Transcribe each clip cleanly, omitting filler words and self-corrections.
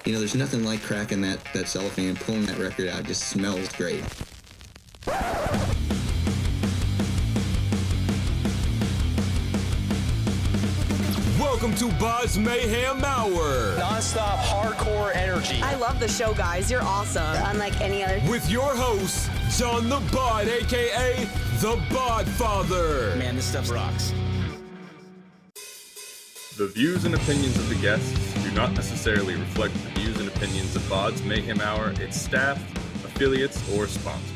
There's nothing like cracking that cellophane and pulling that record out. It just smells great. Welcome to BODS Mayhem Hour. Non-stop hardcore energy. I love the show, guys. You're awesome. Unlike any other. With your host, John the Bod, a.k.a. the Bodfather. Man, this stuff rocks. The views and opinions of the guests do not necessarily reflect the views and opinions of BODS Mayhem Hour, its staff, affiliates, or sponsors.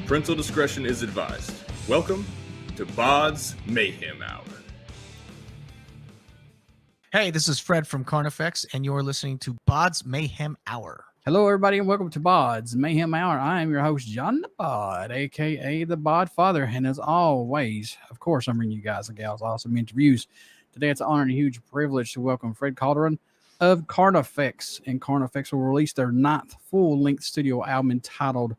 Parental discretion is advised. Welcome to BODS Mayhem Hour. Hey, this is Fred from Carnifex, and you're listening to BODS Mayhem Hour. Hello, everybody, and welcome to BODS Mayhem Hour. I am your host, John the Bod, a.k.a. the Bodfather, and as always, of course, I'm bringing you guys and gals awesome interviews. Today, it's an honor and a huge privilege to welcome Fred Calderon of Carnifex, and Carnifex will release their 9th full-length studio album entitled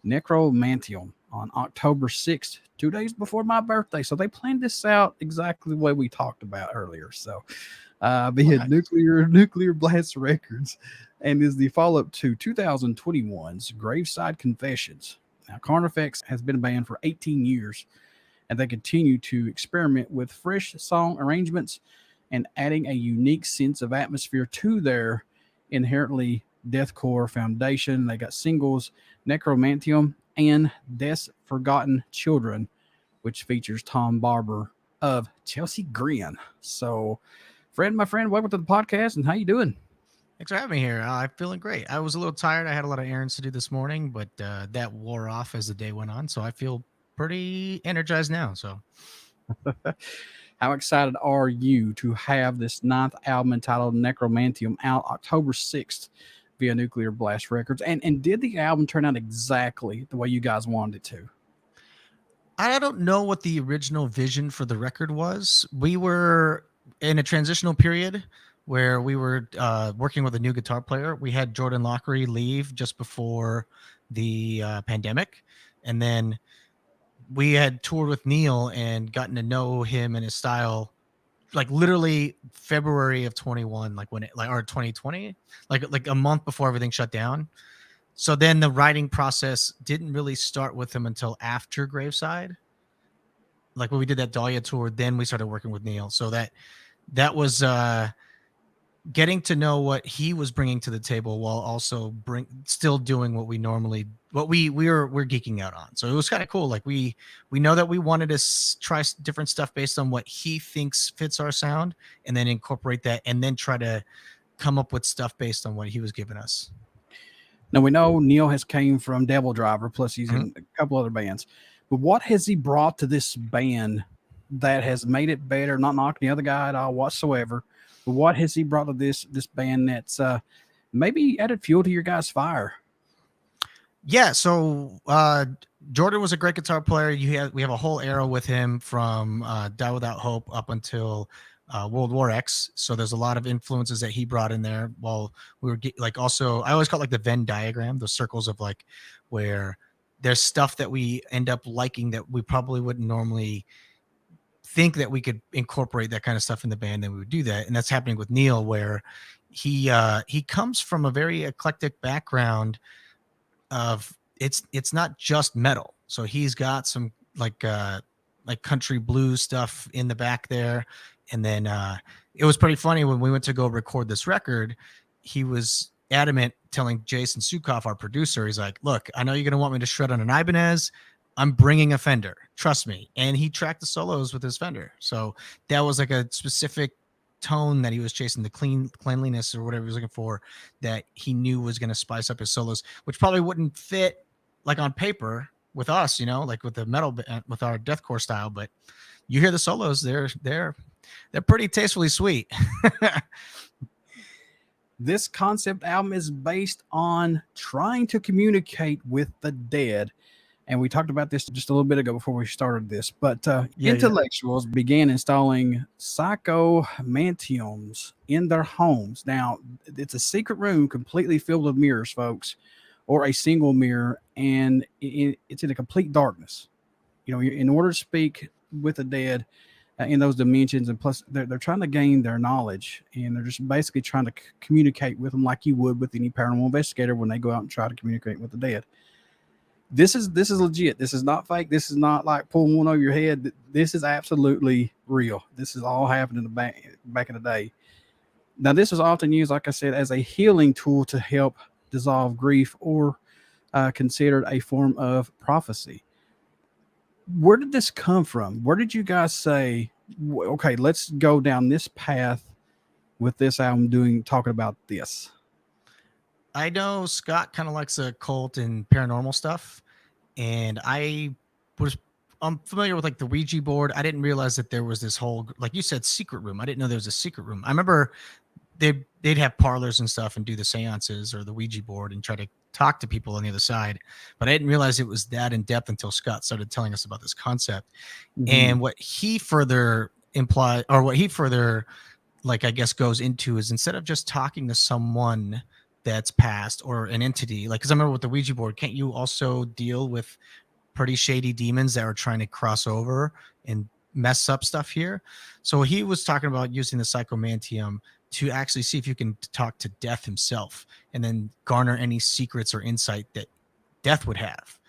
Necromanteum on October 6th, 2 days before my birthday. So they planned this out exactly the way we talked about earlier. So via Nuclear Blast Records, and is the follow-up to 2021's Graveside Confessions. Now, Carnifex has been a band for 18 years, and they continue to experiment with fresh song arrangements and adding a unique sense of atmosphere to their inherently deathcore foundation. They got singles Necromanteum and Death's Forgotten Children, which features Tom Barber of Chelsea GRIN. So, Fred, my friend, welcome to the podcast, and how you doing? Thanks for having me here. I'm feeling great. I was a little tired. I had a lot of errands to do this morning, but that wore off as the day went on, so I feel pretty energized now. So, how excited are you to have this 9th album entitled Necromanteum out October 6th via Nuclear Blast Records? And did the album turn out exactly the way you guys wanted it to? I don't know what the original vision for the record was. We were in a transitional period where we were working with a new guitar player. We had Jordan Lockery leave just before the pandemic, and then we had toured with Neal and gotten to know him and his style, like literally February of 21, like when it, like, or 2020, like a month before everything shut down. So then the writing process didn't really start with him until after Graveside. Like when we did that Dahlia tour, then we started working with Neal. So that was getting to know what he was bringing to the table while also still doing what we normally, we're geeking out on. So it was kind of cool. Like we know that we wanted to try different stuff based on what he thinks fits our sound, and then incorporate that, and then try to come up with stuff based on what he was giving us. Now, we know Neal has came from Devil Driver, plus he's in a couple other bands. But what has he brought to this band that has made it better? Not knocking the other guy at all whatsoever. But what has he brought to this band that's maybe added fuel to your guys' fire? Yeah, so Jordan was a great guitar player. We have a whole era with him from Die Without Hope up until World War X. So there's a lot of influences that he brought in there. While we were also, I always call it like the Venn diagram, those circles of like where there's stuff that we end up liking that we probably wouldn't normally think that we could incorporate that kind of stuff in the band, then we would do that. And that's happening with Neal, where he comes from a very eclectic background of it's not just metal. So he's got some like country blues stuff in the back there. And then it was pretty funny when we went to go record this record. He was adamant, telling Jason Suecof, our producer, he's like, look, I know you're going to want me to shred on an Ibanez. I'm bringing a Fender, trust me. And he tracked the solos with his Fender. So that was like a specific tone that he was chasing, the cleanliness or whatever he was looking for, that he knew was going to spice up his solos, which probably wouldn't fit like on paper with us, like with the metal, with our deathcore style. But you hear the solos, they're pretty tastefully sweet. This concept album is based on trying to communicate with the dead. And we talked about this just a little bit ago before we started this, but intellectuals began installing psychomantiums in their homes. Now, it's a secret room completely filled with mirrors, folks, or a single mirror, and it's in a complete darkness. In order to speak with the dead, in those dimensions, and plus they're trying to gain their knowledge, and they're just basically trying to communicate with them like you would with any paranormal investigator when they go out and try to communicate with the dead. This is legit. This is not fake. This is not like pulling one over your head. This is absolutely real. This is all happening back in the day. Now, this was often used, like I said, as a healing tool to help dissolve grief, or considered a form of prophecy. Where did this come from? Where did you guys say, okay, let's go down this path with this album talking about this? I know Scott kind of likes occult and paranormal stuff, and I'm familiar with like the Ouija board. I didn't realize that there was this whole, like you said, secret room. I didn't know there was a secret room. I remember they'd have parlors and stuff and do the seances or the Ouija board and try to talk to people on the other side, but I didn't realize it was that in depth until Scott started telling us about this concept. And what he further implied, or what he further, like, I guess goes into, is instead of just talking to someone that's passed or an entity, like, because I remember with the Ouija board, can't you also deal with pretty shady demons that are trying to cross over and mess up stuff here? So he was talking about using the Psychomantium to actually see if you can talk to Death himself and then garner any secrets or insight that Death would have,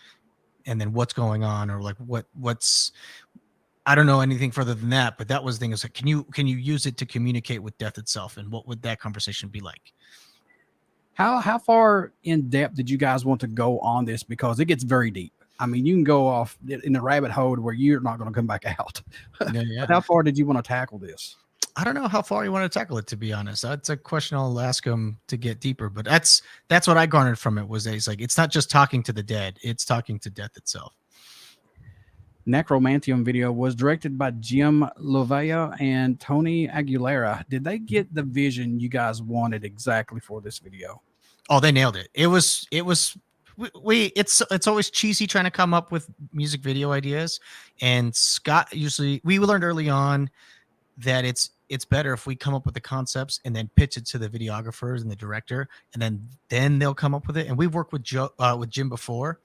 and then what's going on, or like what's I don't know anything further than that, but that was the thing. Is like, can you use it to communicate with Death itself, and what would that conversation be like? How far in depth did you guys want to go on this? Because it gets very deep. I mean, you can go off in the rabbit hole where you're not going to come back out. Yeah. How far did you want to tackle this? I don't know how far you want to tackle it, to be honest. That's a question I'll ask him to get deeper, but that's what I garnered from it, was that he's like, it's not just talking to the dead, it's talking to Death itself. Necromanteum video was directed by Jim Lovea and Tony Aguilera. Did they get the vision you guys wanted exactly for this video? Oh, they nailed it. It's always cheesy trying to come up with music video ideas, and Scott we learned early on that it's better if we come up with the concepts and then pitch it to the videographers and the director, and then they'll come up with it. And we've worked with Jim before,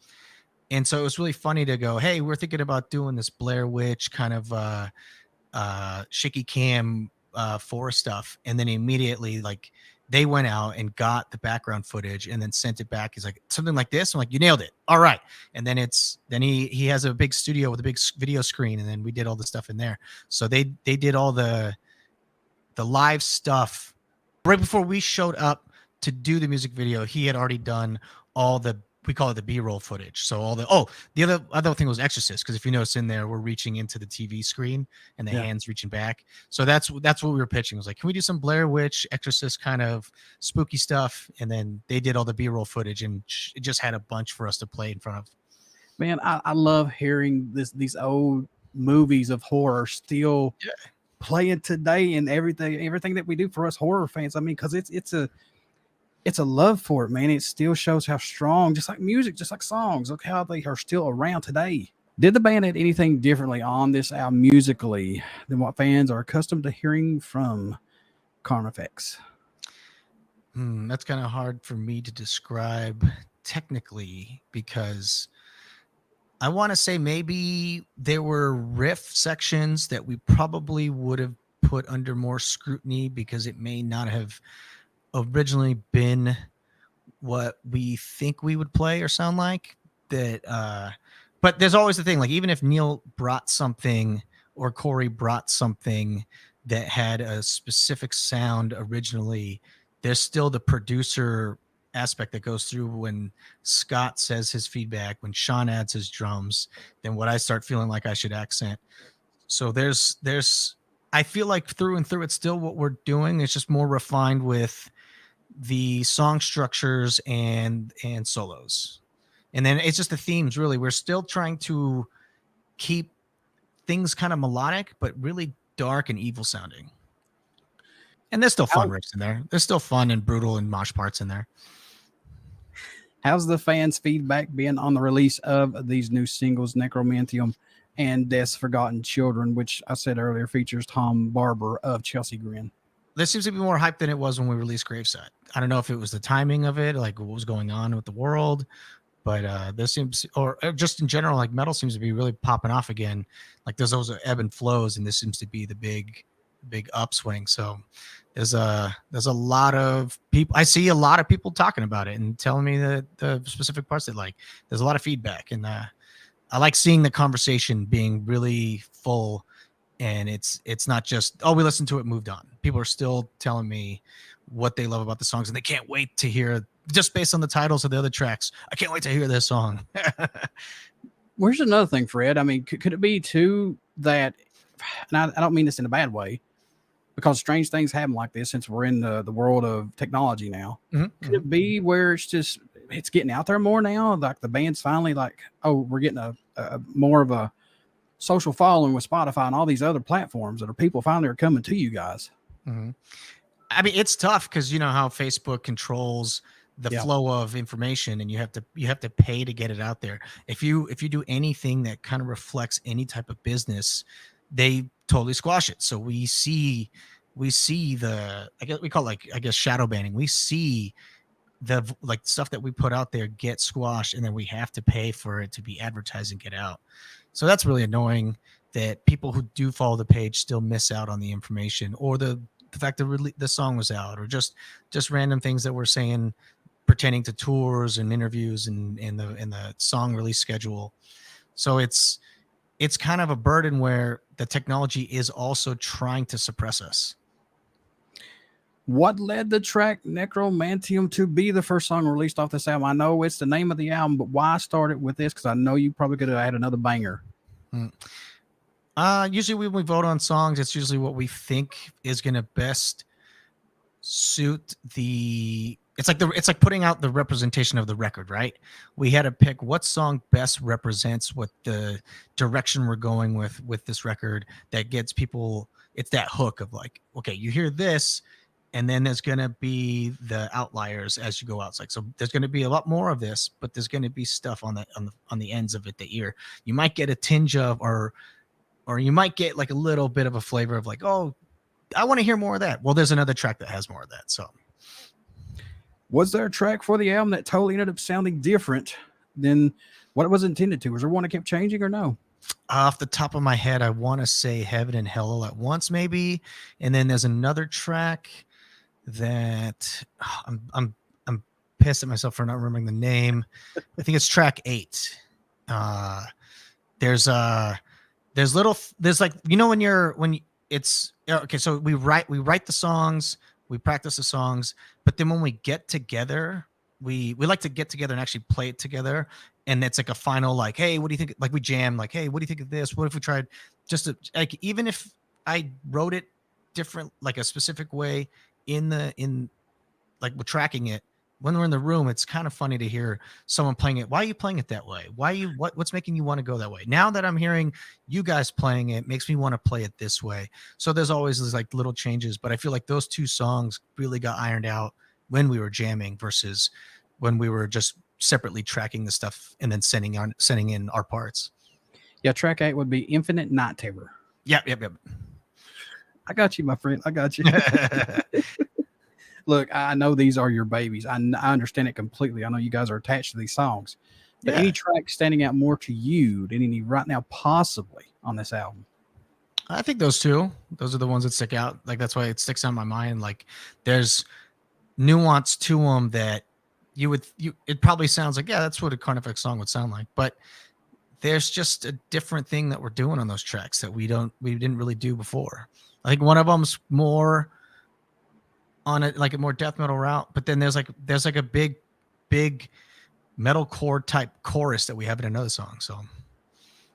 and so it was really funny to go, hey, we're thinking about doing this Blair Witch kind of shaky cam forest stuff, and then immediately, like, they went out and got the background footage and then sent it back. He's like, something like this. I'm like, you nailed it. All right. And then he has a big studio with a big video screen, and then we did all the stuff in there. So they did all the live stuff right before we showed up to do the music video. He had already done all we call it the B-roll footage. So the other thing was Exorcist, because if you notice in there, we're reaching into the TV screen and the hands reaching back. So that's what we were pitching. It was like, can we do some Blair Witch, Exorcist kind of spooky stuff? And then they did all the B-roll footage, and it just had a bunch for us to play in front of. Man, I love hearing these old movies of horror still playing today, and everything that we do for us horror fans. I mean, because it's a love for it, man. It still shows how strong, just like music, just like songs, look how they are still around today. Did the band add anything differently on this album musically than what fans are accustomed to hearing from Carnifex? That's kind of hard for me to describe technically, because I want to say maybe there were riff sections that we probably would have put under more scrutiny, because it may not have originally been what we think we would play or sound like that. But there's always the thing, like, even if Neal brought something or Cory brought something that had a specific sound originally, there's still the producer aspect that goes through when Scott says his feedback, when Shawn adds his drums, then what I start feeling like I should accent. So there's I feel like through and through it's still what we're doing. It's just more refined with the song structures and solos, and then it's just the themes. Really, we're still trying to keep things kind of melodic but really dark and evil sounding, and there's still fun riffs in there. There's still fun and brutal and mosh parts in there. How's the fans' feedback been on the release of these new singles, Necromanteum and Death's Forgotten Children, which I said earlier features Tom Barber of Chelsea Grin? There seems to be more hype than it was when we released Graveside. I don't know if it was the timing of it, like what was going on with the world, But there seems, or just in general, like metal seems to be really popping off again. Like there's those ebb and flows, and this seems to be the big upswing. So there's a lot of people. I see a lot of people talking about it and telling me the specific parts that like. There's a lot of feedback, and I like seeing the conversation being really full, and it's not just, oh, we listened to it, moved on. People are still telling me what they love about the songs, and they can't wait to hear, just based on the titles of the other tracks, I can't wait to hear this song. Where's another thing, Fred? I mean, could it be too that, and I don't mean this in a bad way, because strange things happen like this since we're in the world of technology now. Mm-hmm. Could it be where it's getting out there more now? Like the band's finally like, oh, we're getting a more of a social following with Spotify and all these other platforms that are people finally are coming to you guys. Mm-hmm. I mean, it's tough because you know how Facebook controls the flow of information, and you have to pay to get it out there. If you do anything that kind of reflects any type of business, they totally squash it. So we see the, I guess we call it, like, shadow banning. We see the like stuff that we put out there get squashed, and then we have to pay for it to be advertised and get out. So that's really annoying that people who do follow the page still miss out on the information, or the fact that the song was out, or just random things that we're saying pertaining to tours and interviews and the song release schedule. So it's kind of a burden where the technology is also trying to suppress us. What led the track Necromanteum to be the first song released off this album? I know it's the name of the album, but why start it with this? Because I know you probably could have had another banger. Usually when we vote on songs, it's usually what we think is going to best suit it's like putting out the representation of the record, right? We had to pick what song best represents what the direction we're going with this record, that gets people, it's that hook of like, okay, you hear this, and then there's going to be the outliers as you go out. It's like, so there's going to be a lot more of this, but there's going to be stuff on the ends of it that you might get a tinge of, or you might get like a little bit of a flavor of like, oh, I want to hear more of that. Well, there's another track that has more of that. So was there a track for the album that totally ended up sounding different than what it was intended to? Was there one that kept changing, or no? Off the top of my head, I want to say Heaven and Hell All at Once, maybe. And then there's another track that I'm pissed at myself for not remembering the name. I think it's track 8. There's like, you know, when it's okay, so we write the songs, we practice the songs, but then when we get together, we like to get together and actually play it together, and it's like a final, like, hey, what do you think? Like, we jam, like, hey, what do you think of this? What if we tried just to, like, even if I wrote it different, like a specific way in like we're tracking it, when we're in the room, it's kind of funny to hear someone playing it. Why are you playing it that way? What's making you want to go that way? Now that I'm hearing you guys playing it, makes me want to play it this way. So there's always these like little changes, but I feel like those two songs really got ironed out when we were jamming versus when we were just separately tracking the stuff and then sending in our parts. Yeah, track 8 would be Infinite Night Terror. Yep. I got you, my friend. I got you. Look, I know these are your babies. I understand it completely. I know you guys are attached to these songs. But any track standing out more to you than any right now possibly on this album? I think those two. Those are the ones that stick out. Like, that's why it sticks on my mind. Like, there's nuance to them that it probably sounds like, yeah, that's what a Carnifex song would sound like. But there's just a different thing that we're doing on those tracks that we didn't really do before. I think one of them's more on a more death metal route, but then there's like a big metalcore type chorus that we have in another song. So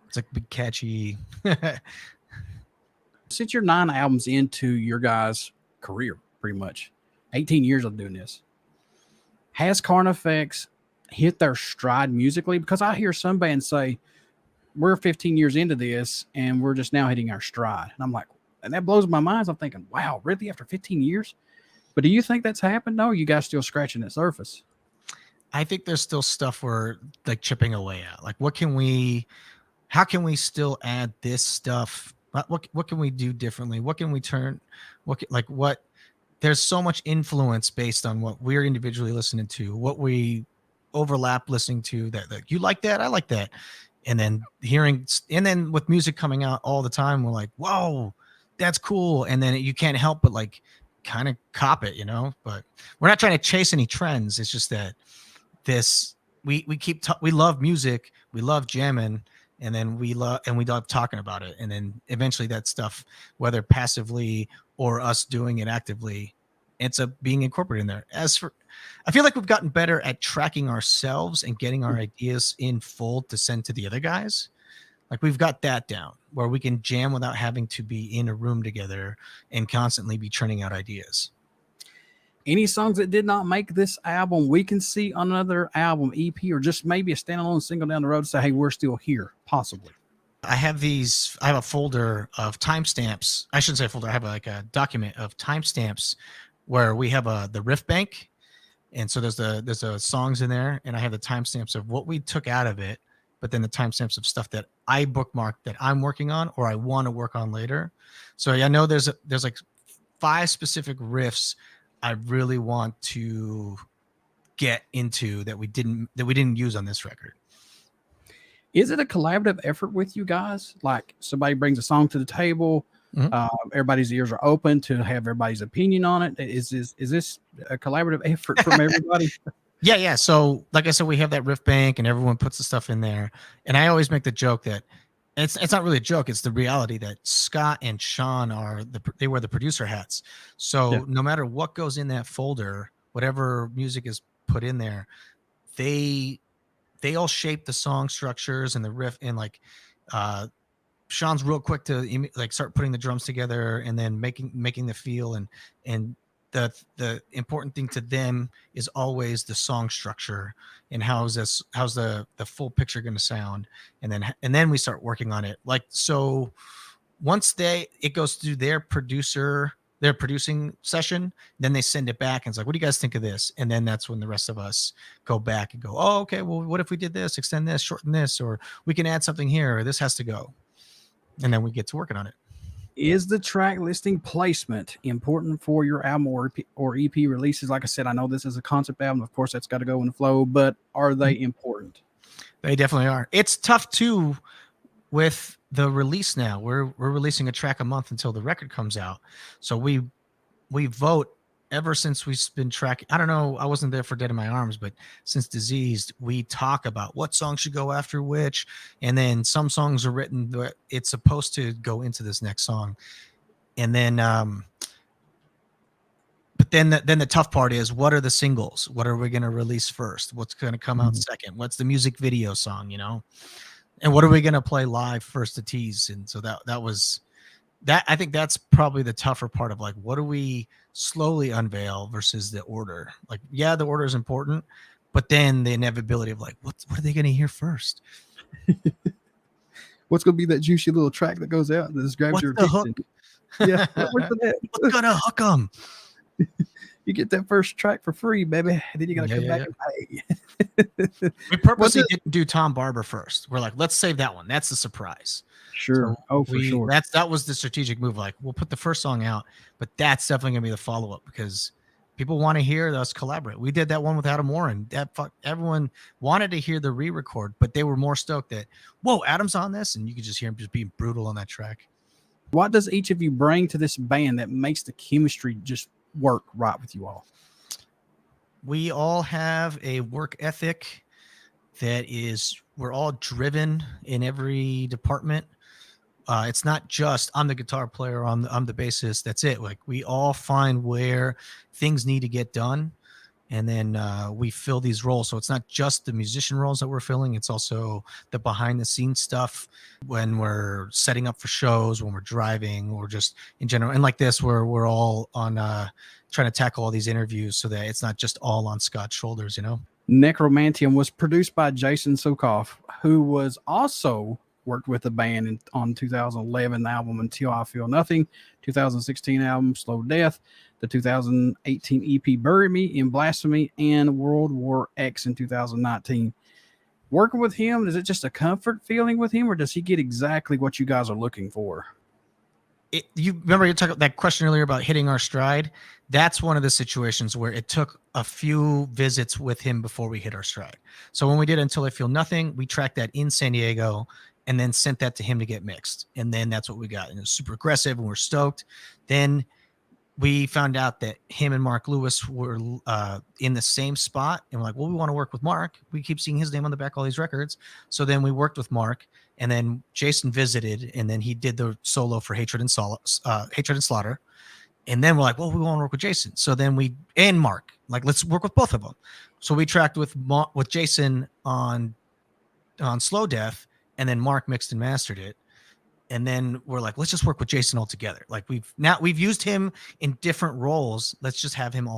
it's like big catchy. Since you're 9 albums into your guys' career, pretty much 18 years of doing this, has Carnifex hit their stride musically? Because I hear some bands say we're 15 years into this and we're just now hitting our stride, and I'm like, and that blows my mind. I'm thinking, wow, really, after 15 years? But do you think that's happened? No, you guys still scratching the surface? I think there's still stuff we're like chipping away at. Like, how can we still add this stuff? What can we do differently? What can we turn? There's so much influence based on what we're individually listening to, what we overlap listening to that. Like, you like that? I like that. And then and then with music coming out all the time, we're like, whoa, that's cool. And then you can't help but like kind of cop it, but we're not trying to chase any trends. It's just that we love music, we love jamming, and then we love talking about it. And then eventually that stuff, whether passively or us doing it actively, ends up being incorporated in there. I feel like we've gotten better at tracking ourselves and getting our ideas in full to send to the other guys. Like, we've got that down where we can jam without having to be in a room together and constantly be churning out ideas. Any songs that did not make this album we can see on another album, EP, or just maybe a standalone single down the road to say, hey, we're still here, possibly? I have a folder of timestamps. I shouldn't say folder. I have like a document of timestamps where we have the riff bank. And so there's the songs in there, and I have the timestamps of what we took out of it, but then the timestamps of stuff that I bookmarked that I'm working on or I want to work on later. So I know there's like 5 specific riffs I really want to get into that we didn't use on this record. Is it a collaborative effort with you guys? Like, somebody brings a song to the table, everybody's ears are open to have everybody's opinion on it. Is this a collaborative effort from everybody? Yeah. So like I said, we have that riff bank and everyone puts the stuff in there. And I always make the joke that it's not really a joke. It's the reality that Scott and Shawn they wear the producer hats. So no matter what goes in that folder, whatever music is put in there, they all shape the song structures and the riff. And like, Shawn's real quick to like start putting the drums together and then making the feel, and the important thing to them is always the song structure and how's the full picture going to sound, and then we start working on it. Like, so once it goes through their producing session, then they send it back and it's like, what do you guys think of this? And then that's when the rest of us go back and go, oh, okay, well, what if we did this, extend this, shorten this, or we can add something here, or this has to go. And then we get to working on it. Is the track listing placement important for your album or EP releases? Like I said, I know this is a concept album. Of course, that's got to go in the flow, but are they important? They definitely are. It's tough too with the release now. We're releasing a track a month until the record comes out. So we vote ever since we've been tracking. I don't know, I wasn't there for Dead in My Arms, but since Diseased, we talk about what song should go after which, and then some songs are written that it's supposed to go into this next song. And then but then the tough part is, what are the singles? What are we going to release first? What's going to come out second? What's the music video song, and what are we going to play live first to tease? And so that was that. I think that's probably the tougher part of like, what do we slowly unveil versus the order? Like, yeah, the order is important, but then the inevitability of like, what are they going to hear first? What's going to be that juicy little track that goes out that just grabs your attention? Yeah, what's going to hook them? You get that first track for free, baby. And then you got to come back and pay. We purposely didn't do Tom Barber first. We're like, let's save that one. That's the surprise. Sure. So for sure. That was the strategic move. Like, we'll put the first song out, but that's definitely going to be the follow-up because people want to hear us collaborate. We did that one with Adam Warren. Everyone wanted to hear the re-record, but they were more stoked that, whoa, Adam's on this, and you could just hear him just being brutal on that track. What does each of you bring to this band that makes the chemistry just work right with you all? We all have a work ethic that we're all driven in every department. It's not just I'm the guitar player, I'm the bassist. That's it. Like, we all find where things need to get done, and then we fill these roles. So it's not just the musician roles that we're filling. It's also the behind the scenes stuff when we're setting up for shows, when we're driving, or just in general. And like this, we're all on trying to tackle all these interviews so that it's not just all on Scott's shoulders, Necromanteum was produced by Jason Suecof, who was also worked with the band on 2011 album Until I Feel Nothing, 2016 album Slow Death, the 2018 EP Bury Me in Blasphemy, and World War X in 2019. Working with him, is it just a comfort feeling with him, or does he get exactly what you guys are looking for? you remember you talked about that question earlier about hitting our stride. That's one of the situations where it took a few visits with him before we hit our stride. So when we did Until I Feel Nothing, we tracked that in San Diego and then sent that to him to get mixed. And then that's what we got. And it was super aggressive and we're stoked. Then we found out that him and Mark Lewis were in the same spot. And we're like, well, we want to work with Mark. We keep seeing his name on the back of all these records. So then we worked with Mark. And then Jason visited, and then he did the solo for Hatred and Slaughter. And then we're like, well, we want to work with Jason. So then and Mark, like, let's work with both of them. So we tracked with Jason on Slow Death, and then Mark mixed and mastered it. And then we're like, let's just work with Jason all together. Like we've used him in different roles. Let's just have him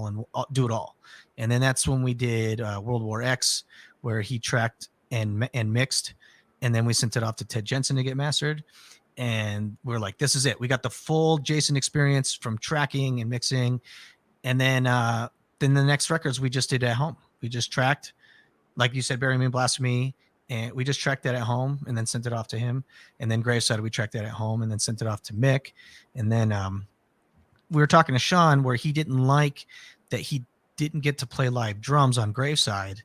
do it all. And then that's when we did World War X, where he tracked and mixed. And then we sent it off to Ted Jensen to get mastered. And we're like, this is it. We got the full Jason experience from tracking and mixing. And then the next records we just did at home. We just tracked, like you said, Bury Me in Blasphemy. And we just tracked that at home and then sent it off to him. And then Graveside, we tracked that at home and then sent it off to Mick. And then we were talking to Shawn where he didn't like that he didn't get to play live drums on Graveside.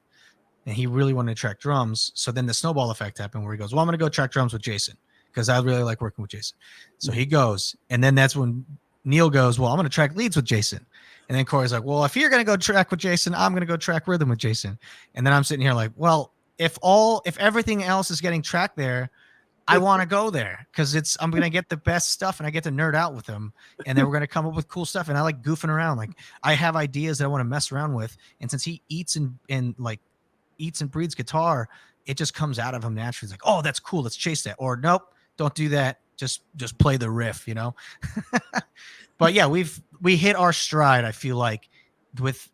And he really wanted to track drums. So then the snowball effect happened where he goes, well, I'm going to go track drums with Jason because I really like working with Jason. So he goes. And then that's when Neal goes, well, I'm going to track leads with Jason. And then Cory's like, well, if you're going to go track with Jason, I'm going to go track rhythm with Jason. And then I'm sitting here like, well, if everything else is getting tracked there, I want to go there because I'm going to get the best stuff and I get to nerd out with them. And then we're going to come up with cool stuff. And I like goofing around. Like I have ideas that I want to mess around with. And since he eats and breathes guitar, it just comes out of him naturally. It's like, oh, that's cool. Let's chase that. Or nope, don't do that. Just play the riff, you know? But yeah, we hit our stride, I feel like, with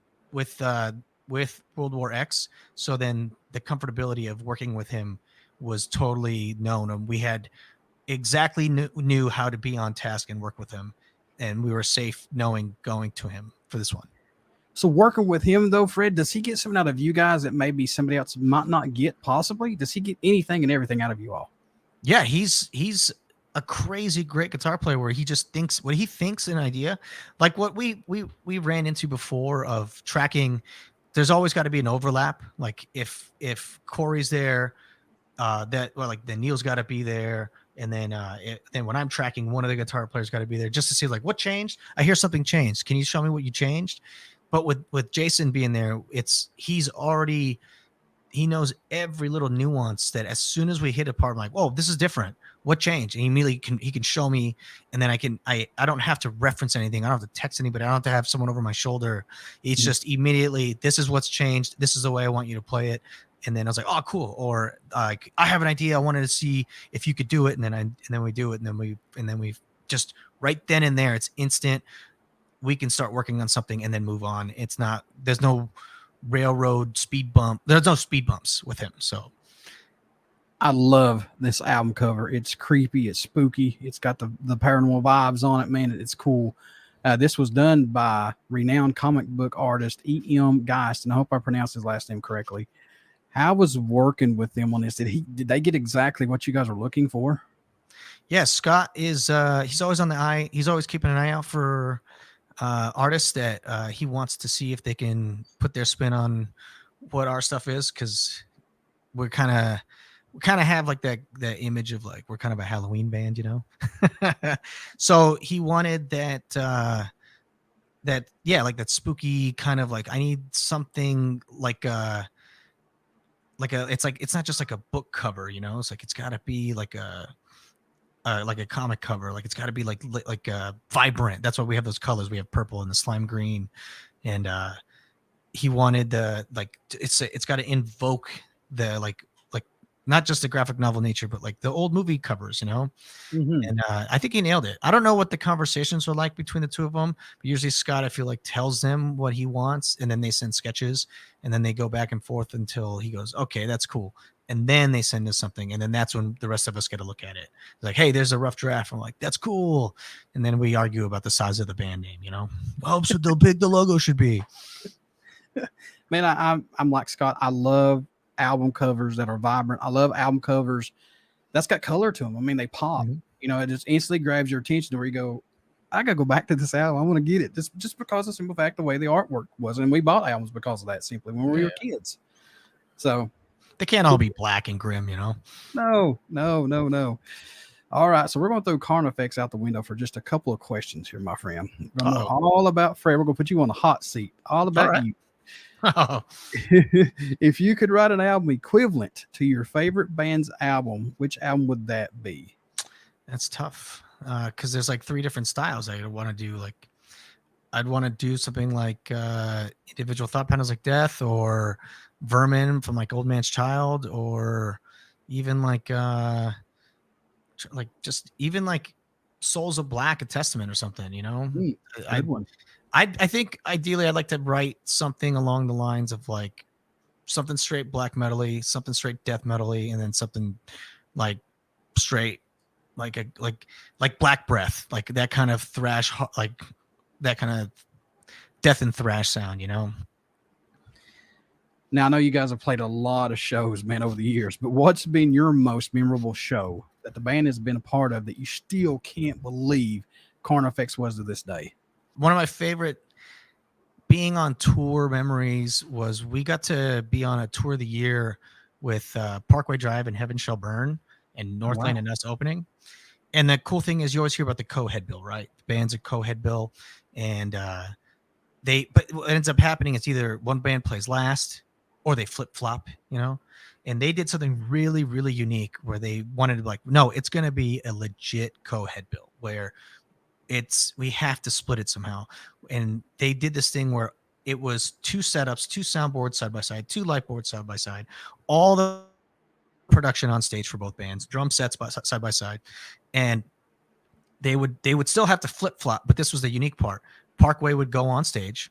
World War X. So then the comfortability of working with him was totally known. And we had exactly knew how to be on task and work with him. And we were safe going to him for this one. So working with him though, Fred, does he get something out of you guys that maybe somebody else might not get possibly? Does he get anything and everything out of you all? Yeah, he's a crazy great guitar player where he just thinks what he thinks an idea. Like what we ran into before of tracking, there's always got to be an overlap. Like if Cory's there, then Neal's got to be there. And then then when I'm tracking, one of the guitar players got to be there just to see like what changed. I hear something changed. Can you show me what you changed? But with Jason being there, he knows every little nuance that as soon as we hit a part, I'm like, whoa, this is different. What changed? And he immediately he can show me, and then I don't have to reference anything. I don't have to text anybody. I don't have to have someone over my shoulder. It's just immediately, this is what's changed. This is the way I want you to play it. And then I was like, oh, cool. Or like, I have an idea. I wanted to see if you could do it. And then we do it. And then we just right then and there, it's instant. We can start working on something and then move on. There's no railroad speed bump. There's no speed bumps with him. So I love this album cover. It's creepy. It's spooky. It's got the paranormal vibes on it, man. It's cool. This was done by renowned comic book artist E.M. Geist, and I hope I pronounced his last name correctly. How was working with them on this? Did they get exactly what you guys are looking for? Yeah, Scott is he's always on the eye. He's always keeping an eye out for artists that he wants to see if they can put their spin on what our stuff is, because we kind of have like that image of like we're kind of a Halloween band, you know. So he wanted that like that spooky kind of like, I need something like it's not just like a book cover, you know. It's like it's got to be like a comic cover. Like it's got to be like vibrant. That's why we have those colors. We have purple and the slime green, and he wanted it's got to invoke the like not just the graphic novel nature, but like the old movie covers, you know. Mm-hmm. And I think he nailed it. I don't know what the conversations were like between the two of them, but usually Scott, I feel like, tells them what he wants, and then they send sketches, and then they go back and forth until he goes, okay, that's cool. And then they send us something, and then that's when the rest of us get to look at it. It's like, hey, there's a rough draft. I'm like, that's cool. And then we argue about the size of the band name, you know. Oh, so how big the logo should be. Man, I'm like Scott. I love album covers that are vibrant. I love album covers that's got color to them. I mean, they pop. Mm-hmm. You know, it just instantly grabs your attention where you go, I gotta go back to this album. I want to get it just because of the simple fact the way the artwork was, and we bought albums because of that simply when we were kids. So they can't all be black and grim, you know. No. All right, so we're going to throw Carnifex out the window for just a couple of questions here, my friend. We're going to know all about Fred. We're going to put you on the hot seat. All about you. If you could write an album equivalent to your favorite band's album, which album would that be? That's tough because there's like 3 different styles I want to do. Like, I'd want to do something like Individual Thought Patterns Like Death, or Vermin from like Old Man's Child, or even like just even like Souls of Black, A Testament or something, you know. Good one. I think ideally I'd like to write something along the lines of like something straight black metal-y, something straight death metal-y, and then something like straight like Black Breath, like that kind of thrash, like that kind of death and thrash sound, you know. Now, I know you guys have played a lot of shows, man, over the years, but what's been your most memorable show that the band has been a part of that you still can't believe Carnifex was to this day? One of my favorite being on tour memories was we got to be on a tour of the year with Parkway Drive and Heaven Shall Burn and Northlane and us opening. And the cool thing is you always hear about the co-head bill, right? The band's a co-head bill. And but what ends up happening is either one band plays last or they flip-flop, you know? And they did something really, really unique where they wanted to be like, no, it's going to be a legit co-head bill where we have to split it somehow. And they did this thing where it was 2 setups, 2 soundboards side by side, 2 light boards side by side, all the production on stage for both bands, drum sets side by side. And they would still have to flip-flop, but this was the unique part. Parkway would go on stage,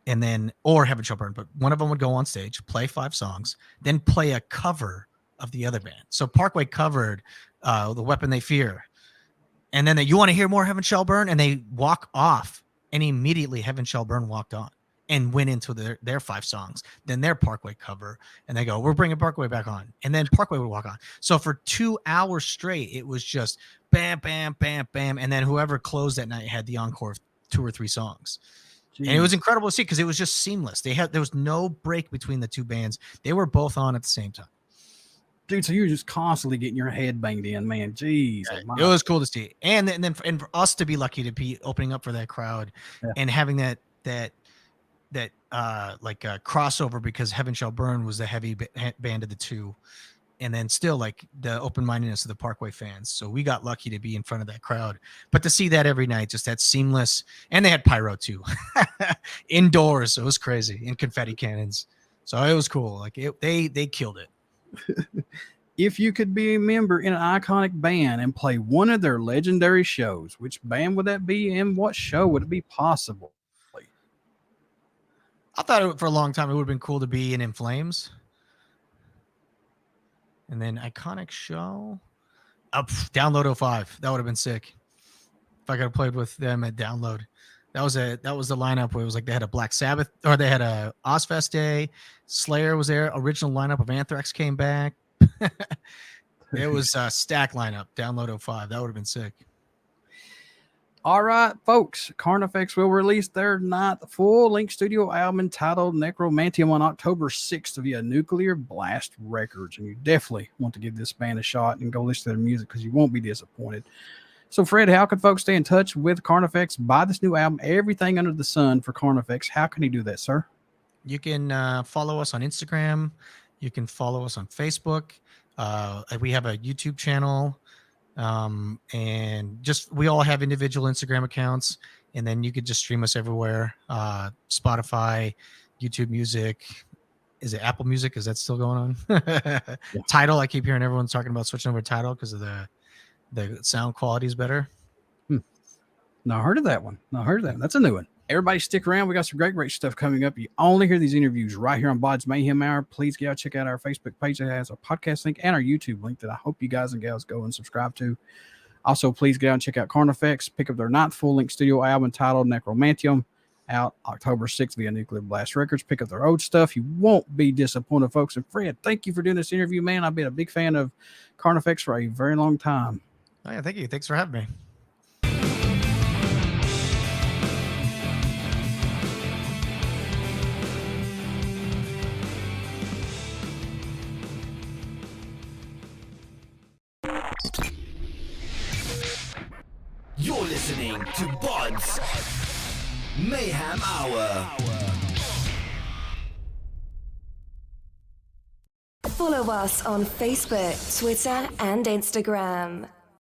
and then, or Heaven Shall Burn, but one of them would go on stage, play 5 songs, then play a cover of the other band. So Parkway covered The Weapon They Fear. And then you want to hear more Heaven Shall Burn? And they walk off, and immediately Heaven Shall Burn walked on and went into their 5 songs. Then their Parkway cover, and they go, we're bringing Parkway back on. And then Parkway would walk on. So for 2 hours straight, it was just bam, bam, bam, bam. And then whoever closed that night had the encore of 2 or 3 songs. Jeez. And it was incredible to see because it was just seamless. There was no break between the 2 bands. They were both on at the same time. Dude, so you were just constantly getting your head banged in, man. Jeez. It was cool to see. And then for us to be lucky to be opening up for that crowd and having that crossover, because Heaven Shall Burn was the heavy band of the 2. And then still like the open-mindedness of the Parkway fans. So we got lucky to be in front of that crowd. But to see that every night, just that seamless, and they had pyro too. Indoors. So it was crazy. And confetti cannons. So it was cool. Like they killed it. If you could be a member in an iconic band and play one of their legendary shows, which band would that be, and what show would it be possible? I thought for a long time it would have been cool to be in Flames. And then iconic show, Download 05. That would have been sick if I could have played with them at Download. That was the lineup where it was like they had a Black Sabbath, or they had a Ozfest Day. Slayer was there. Original lineup of Anthrax came back. It was a stack lineup. Download 05. That would have been sick. All right, folks. Carnifex will release their 9th full-length studio album entitled Necromanteum on October 6th via Nuclear Blast Records. And you definitely want to give this band a shot and go listen to their music because you won't be disappointed. So, Fred, how can folks stay in touch with Carnifex, buy this new album, everything under the sun for Carnifex? How can he do that, sir? You can follow us on Instagram. You can follow us on Facebook. We have a YouTube channel. And just we all have individual Instagram accounts, and then you could just stream us everywhere. Spotify, YouTube Music. Is it Apple Music? Is that still going on? Yeah. Tidal. I keep hearing everyone's talking about switching over to Tidal because of the sound quality is better. Not heard of that one. That's a new one. Everybody stick around. We got some great stuff coming up. You only hear these interviews right here on BODS Mayhem Hour. Please go check out our Facebook page that has our podcast link and our YouTube link that I hope you guys and gals go and subscribe to. Also, please go out and check out Carnifex. Pick up their 9th full-length studio album entitled Necromanteum, out October 6th via Nuclear Blast Records. Pick up their old stuff. You won't be disappointed, folks. And Fred, thank you for doing this interview, man. I've been a big fan of Carnifex for a very long time. Oh, yeah, thank you. Thanks for having me. You're listening to BODS Mayhem Hour. Follow us on Facebook, Twitter, and Instagram.